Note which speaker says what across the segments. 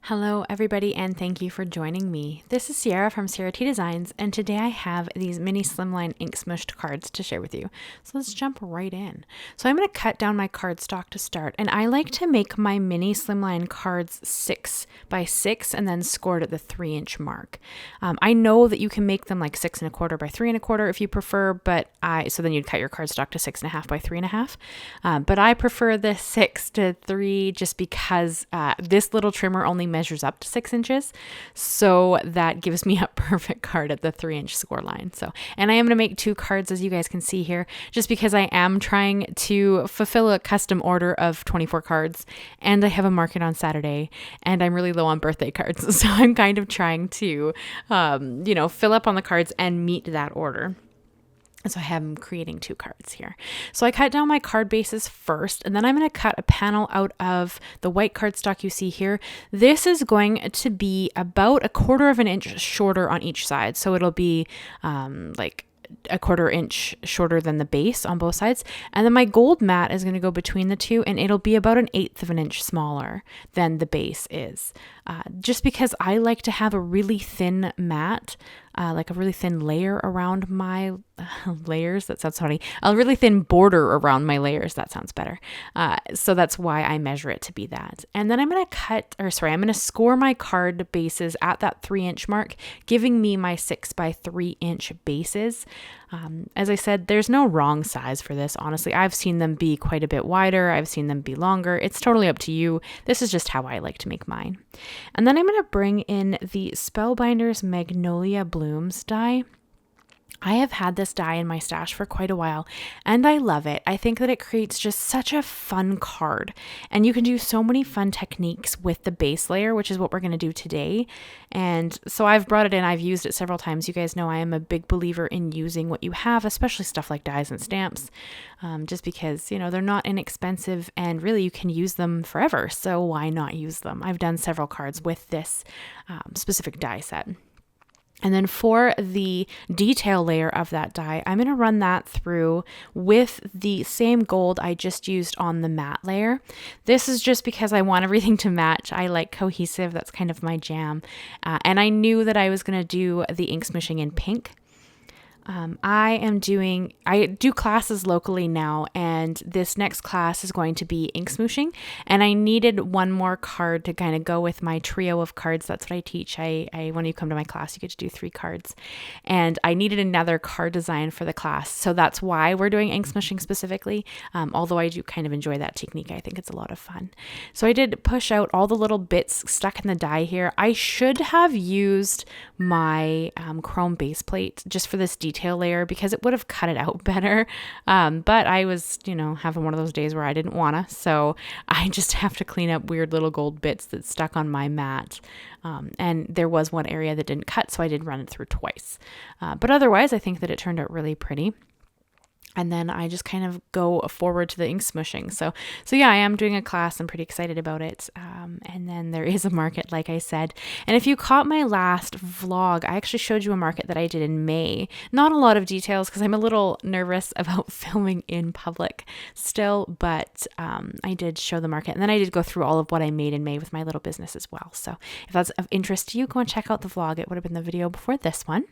Speaker 1: Hello everybody and thank you for joining me. This is Ciara from Ciara T Designs and today I have these mini Slimline ink smooshed cards to share with you. So let's jump right in. So I'm going to cut down my cardstock to start, and I like to make my mini Slimline cards 6 by 6 and then scored at the 3-inch mark. I know that you can make them like 6 1/4 by 3 1/4 if you prefer, but so then you'd cut your cardstock to 6 1/2 by 3 1/2. But I prefer the 6 to 3 just because this little trimmer only measures up to 6 inches. So that gives me a perfect card at the 3-inch score line. And I am going to make 2 cards, as you guys can see here, just because I am trying to fulfill a custom order of 24 cards, and I have a market on Saturday, and I'm really low on birthday cards. So I'm kind of trying to, fill up on the cards and meet that order. So I am creating 2 cards here. So I cut down my card bases first, and then I'm going to cut a panel out of the white cardstock you see here. This is going to be about 1/4 of an inch shorter on each side. So it'll be like 1/4 inch shorter than the base on both sides. And then my gold mat is going to go between the two, and it'll be about 1/8 of an inch smaller than the base is. Just because I like to have a really thin mat, like a really thin layer around my layers. That sounds funny. A really thin border around my layers. That sounds better. So that's why I measure it to be that. And then I'm going to score my card bases at that 3-inch mark, giving me my 6 by 3-inch bases. As I said, there's no wrong size for this. Honestly, I've seen them be quite a bit wider. I've seen them be longer. It's totally up to you. This is just how I like to make mine. And then I'm going to bring in the Spellbinders Magnolia Blooms die. I have had this die in my stash for quite a while, and I love it. I think that it creates just such a fun card, and you can do so many fun techniques with the base layer, which is what we're going to do today. And so I've brought it in. I've used it several times. You guys know I am a big believer in using what you have, especially stuff like dies and stamps, just because, they're not inexpensive, and really you can use them forever. So why not use them? I've done several cards with this specific die set. And then for the detail layer of that die, I'm going to run that through with the same gold I just used on the matte layer. This is just because I want everything to match. I like cohesive. That's kind of my jam. And I knew that I was going to do the ink smooshing in pink. I do classes locally now, and this next class is going to be ink smooshing, and I needed one more card to kind of go with my trio of cards. That's what I teach. When you come to my class, you get to do 3 cards, and I needed another card design for the class. So that's why we're doing ink smooshing specifically. Although I do kind of enjoy that technique. I think it's a lot of fun. So I did push out all the little bits stuck in the die here. I should have used my chrome base plate just for this detail layer because it would have cut it out better. But I was, having one of those days where I didn't wanna, so I just have to clean up weird little gold bits that stuck on my mat. And there was one area that didn't cut, so I did run it through twice. But otherwise, I think that it turned out really pretty. And then I just kind of go forward to the ink smooshing. So yeah, I am doing a class. I'm pretty excited about it. And then there is a market, like I said. And if you caught my last vlog, I actually showed you a market that I did in May. Not a lot of details because I'm a little nervous about filming in public still, but I did show the market. And then I did go through all of what I made in May with my little business as well. So if that's of interest to you, go and check out the vlog. It would have been the video before this one.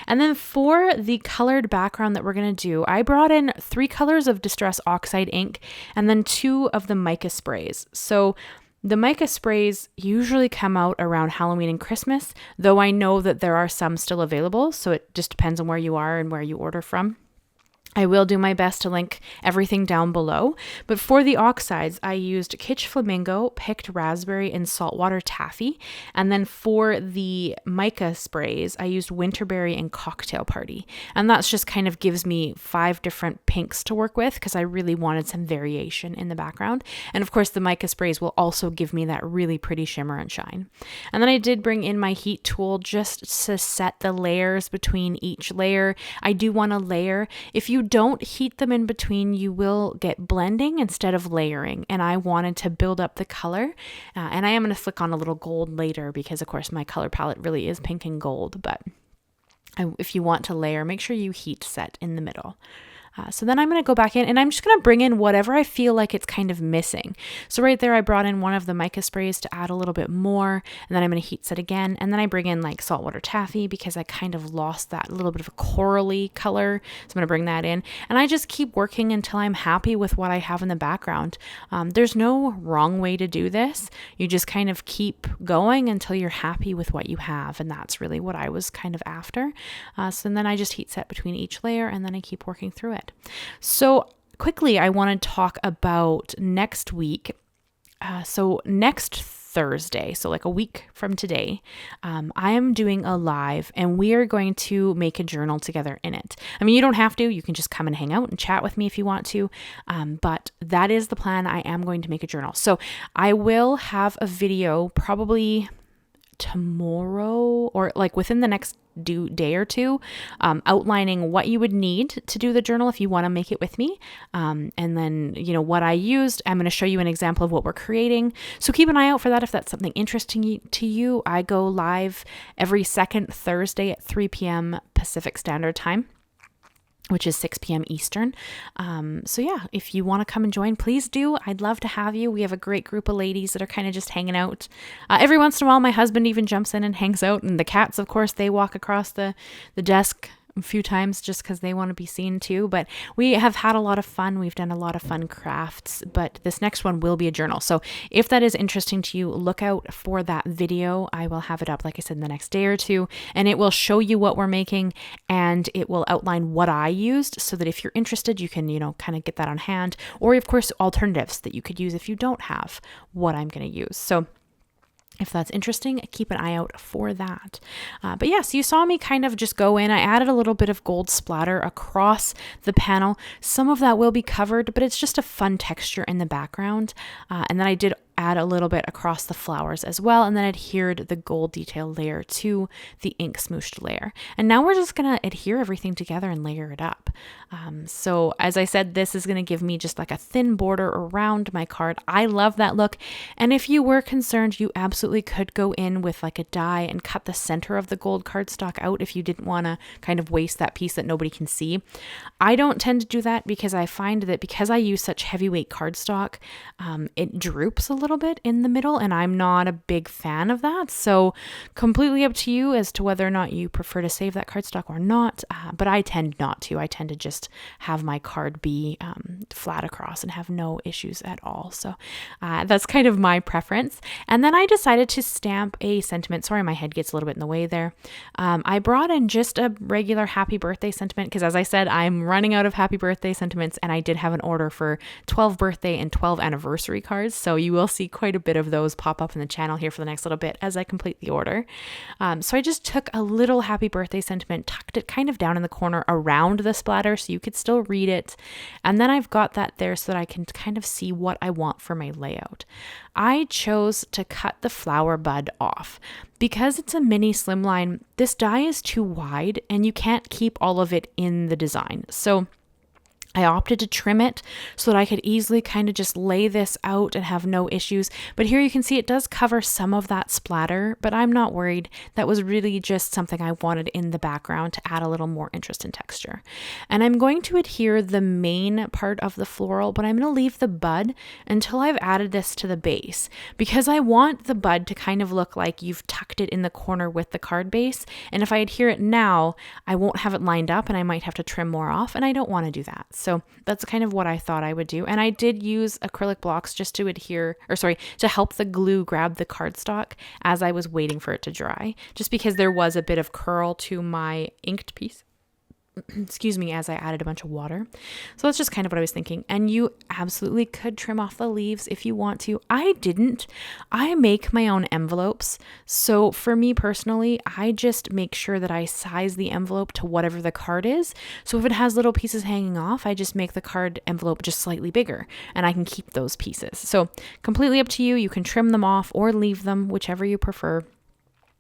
Speaker 1: And then for the colored background that we're going to do, I brought in 3 colors of Distress Oxide ink and then 2 of the Mica sprays. So the Mica sprays usually come out around Halloween and Christmas, though I know that there are some still available. So it just depends on where you are and where you order from. I will do my best to link everything down below, but for the oxides, I used Kitsch Flamingo, picked raspberry, and saltwater taffy, and then for the mica sprays, I used WinterBerry and cocktail party, and that's just kind of gives me 5 different pinks to work with because I really wanted some variation in the background, and of course the mica sprays will also give me that really pretty shimmer and shine. And then I did bring in my heat tool just to set the layers between each layer. I do want to layer. If you don't heat them in between, you will get blending instead of layering. And I wanted to build up the color. And I am going to flick on a little gold later because, of course, my color palette really is pink and gold. But if you want to layer, make sure you heat set in the middle. So then I'm going to go back in and I'm just going to bring in whatever I feel like it's kind of missing. So right there, I brought in one of the mica sprays to add a little bit more, and then I'm going to heat set again. And then I bring in like Saltwater Taffy because I kind of lost that little bit of a corally color. So I'm going to bring that in, and I just keep working until I'm happy with what I have in the background. There's no wrong way to do this. You just kind of keep going until you're happy with what you have. And that's really what I was kind of after. So then I just heat set between each layer, and then I keep working through it. So quickly, I want to talk about next week. So next Thursday, so like a week from today, I am doing a live, and we are going to make a journal together in it. I mean, you don't have to, you can just come and hang out and chat with me if you want to, but that is the plan. I am going to make a journal. So I will have a video probably tomorrow or like within the next day or two, outlining what you would need to do the journal if you want to make it with me. And then, what I used, I'm going to show you an example of what we're creating. So keep an eye out for that if that's something interesting to you. I go live every second Thursday at 3 p.m. Pacific Standard Time, which is 6 p.m. Eastern. So yeah, if you want to come and join, please do. I'd love to have you. We have a great group of ladies that are kind of just hanging out. Every once in a while, my husband even jumps in and hangs out. And the cats, of course, they walk across the desk a few times just because they want to be seen too. But we have had a lot of fun. We've done a lot of fun crafts, but this next one will be a journal. So if that is interesting to you, look out for that video. I will have it up, like I said, in the next day or two, and it will show you what we're making, and it will outline what I used so that if you're interested, you can, kind of get that on hand, or of course, alternatives that you could use if you don't have what I'm going to use. So if that's interesting, keep an eye out for that. But yes, you saw me kind of just go in. I added a little bit of gold splatter across the panel. Some of that will be covered, but it's just a fun texture in the background. And then I did add a little bit across the flowers as well, and then adhered the gold detail layer to the ink smooshed layer. And now we're just going to adhere everything together and layer it up. So as I said, this is going to give me just like a thin border around my card. I love that look. And if you were concerned, you absolutely could go in with like a die and cut the center of the gold cardstock out if you didn't want to kind of waste that piece that nobody can see. I don't tend to do that because I find that because I use such heavyweight cardstock, it droops a little bit in the middle, and I'm not a big fan of that. So completely up to you as to whether or not you prefer to save that cardstock or not. But I tend not to. I tend to just have my card be flat across and have no issues at all. So that's kind of my preference. And then I decided to stamp a sentiment. Sorry, my head gets a little bit in the way there. I brought in just a regular happy birthday sentiment because, as I said, I'm running out of happy birthday sentiments, and I did have an order for 12 birthday and 12 anniversary cards. So you will see quite a bit of those pop up in the channel here for the next little bit as I complete the order. So I just took a little happy birthday sentiment, tucked it kind of down in the corner around the splatter so you could still read it. And then I've got that there so that I can kind of see what I want for my layout. I chose to cut the flower bud off. Because it's a mini slimline, this die is too wide and you can't keep all of it in the design. So I opted to trim it so that I could easily kind of just lay this out and have no issues. But here you can see it does cover some of that splatter, but I'm not worried. That was really just something I wanted in the background to add a little more interest and texture. And I'm going to adhere the main part of the floral, but I'm going to leave the bud until I've added this to the base, because I want the bud to kind of look like you've tucked it in the corner with the card base. And if I adhere it now, I won't have it lined up and I might have to trim more off, and I don't want to do that. So that's kind of what I thought I would do. And I did use acrylic blocks just to to help the glue grab the cardstock as I was waiting for it to dry, just because there was a bit of curl to my inked piece. Excuse me, as I added a bunch of water. So that's just kind of what I was thinking. And you absolutely could trim off the leaves if you want to. I didn't. I make my own envelopes. So for me personally, I just make sure that I size the envelope to whatever the card is. So if it has little pieces hanging off, I just make the card envelope just slightly bigger and I can keep those pieces. So completely up to you. You can trim them off or leave them, whichever you prefer.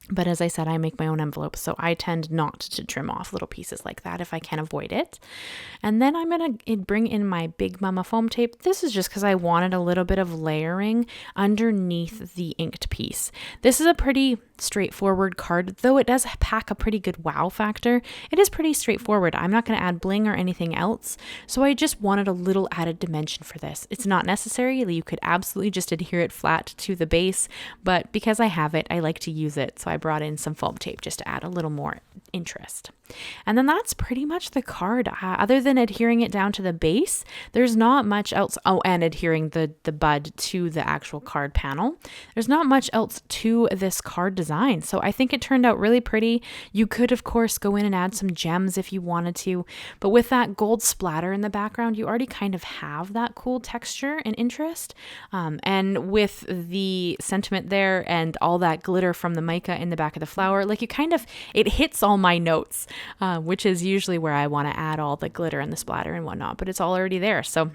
Speaker 1: But as I said, I make my own envelopes, so I tend not to trim off little pieces like that if I can avoid it. And then I'm going to bring in my Big Mama foam tape. This is just because I wanted a little bit of layering underneath the inked piece. This is a pretty straightforward card, though it does pack a pretty good wow factor. It is pretty straightforward. I'm not going to add bling or anything else, so I just wanted a little added dimension for this. It's not necessary. You could absolutely just adhere it flat to the base, but because I have it, I like to use it, so I brought in some foam tape just to add a little more interest. And then that's pretty much the card. Other than adhering it down to the base, there's not much else. Oh, and adhering the bud to the actual card panel. There's not much else to this card design. So I think it turned out really pretty. You could, of course, go in and add some gems if you wanted to, but with that gold splatter in the background, you already kind of have that cool texture and interest. And with the sentiment there and all that glitter from the mica in the back of the flower, like it hits all my notes, which is usually where I want to add all the glitter and the splatter and whatnot, but it's all already there. So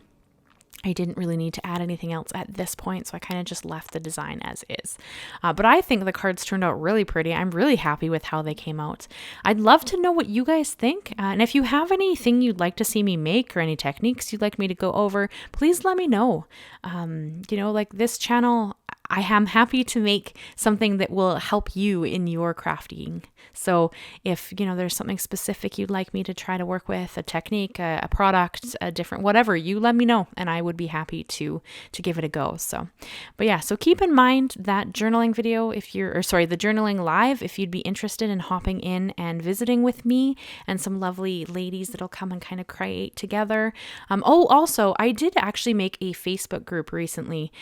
Speaker 1: I didn't really need to add anything else at this point, so I kind of just left the design as is. But I think the cards turned out really pretty. I'm really happy with how they came out. I'd love to know what you guys think. And if you have anything you'd like to see me make or any techniques you'd like me to go over, please let me know. Like this channel, I am happy to make something that will help you in your crafting. So if, there's something specific you'd like me to try to work with, a technique, a product, a different, whatever, you let me know and I would be happy to give it a go. So keep in mind that journaling video, the journaling live, if you'd be interested in hopping in and visiting with me and some lovely ladies that'll come and kind of create together. Also, I did actually make a Facebook group recently.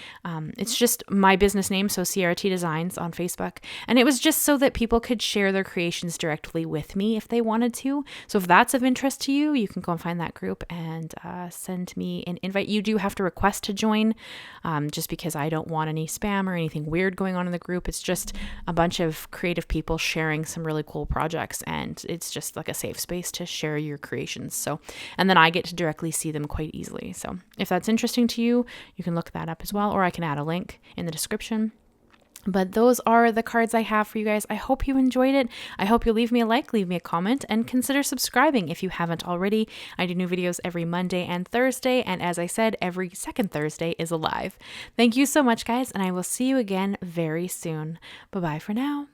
Speaker 1: It's just my business name, so Ciara T Designs on Facebook. And it was just so that people could share their creations directly with me if they wanted to. So if that's of interest to you, you can go and find that group and send me an invite. You do have to request to join, just because I don't want any spam or anything weird going on in the group. It's just a bunch of creative people sharing some really cool projects, and it's just like a safe space to share your creations. So, and then I get to directly see them quite easily. So if that's interesting to you, you can look that up as well, or I can add a link in the description. But those are the cards I have for you guys. I hope you enjoyed it. I hope you'll leave me a like, leave me a comment, and consider subscribing if you haven't already. I do new videos every Monday and Thursday, and as I said, every second Thursday is a live. Thank you so much, guys, and I will see you again very soon. Bye-bye for now.